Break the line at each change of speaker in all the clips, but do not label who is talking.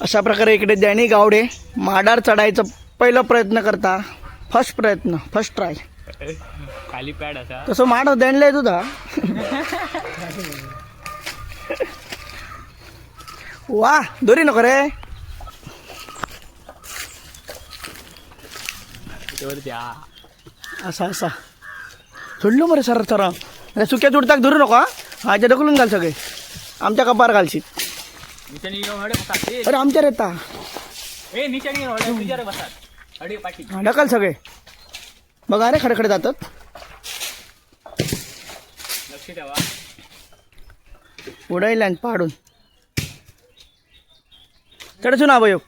अशा प्रकारे इकडे डॅनी गावडे माडार चढायचा पहिला प्रयत्न करता. फर्स्ट प्रयत्न, फर्स्ट ट्राय.
खाली पॅड असा
तसं माड देणलाय तुझा. वा दोरी नको रे. असा असा सोडलो मरे सर सर. सुक्या तुडताक धरू नको हा. ह्याच्या ढकलून घाल सगळे. आमच्या कपार घालशील. अरे आमच्या रेता ढकल सगळे. बघा रे खडे खडे जातात. उडायला पाडून चढसून अवयोग.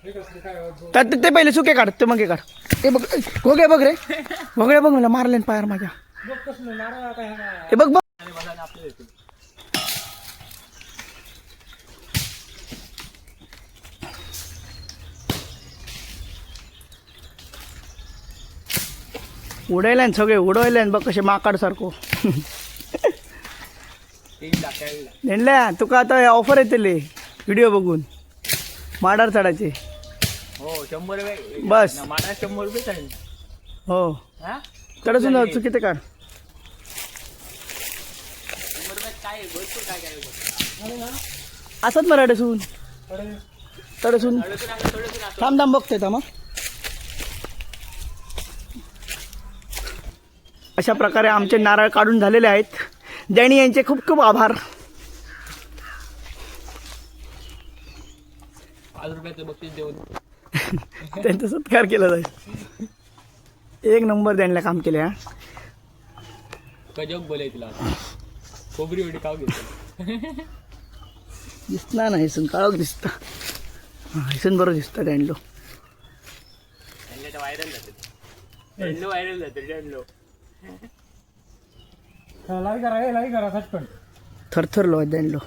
ते पहिले सुके काढ. ते मग काढ. ते बघ घोगे बघ रे. घोगळे बघ मला मारले पायार माझ्या. हे बघ बघ. उडायला सगळे उडवायला बघ कसे माकाड सारखो. नेणल्या तुका आता ऑफर येतले व्हिडिओ बघून माडार चढायचे.
हो 100 रुपये
बस.
माडा 100 रुपये चालेल.
हो चढसून जाऊ चुकी ते काढ.
100 रुपयात काय भरपूर काय काय
असंच मराठीसून चढसून थांब थांब बघतोय था मग. अशा प्रकारे आमचे नारळ काढून झालेले आहेत. डॅनी यांचे खूप खूप आभार.
5 रुपयाचं बक्षीस देऊन
त्यांचा सत्कार केला जाईल. एक नंबर डॅनीला काम केले. हा
कजोक बोलाय तुला खोबरी एवढी काव घेतो.
दिसला नाही इसून काळोख दिसता. इसून बरोबर दिसतं डॅनलो.
व्हायरल जाते. व्हायरल जाते डॅनलो.
थरथरलो डॅनलो.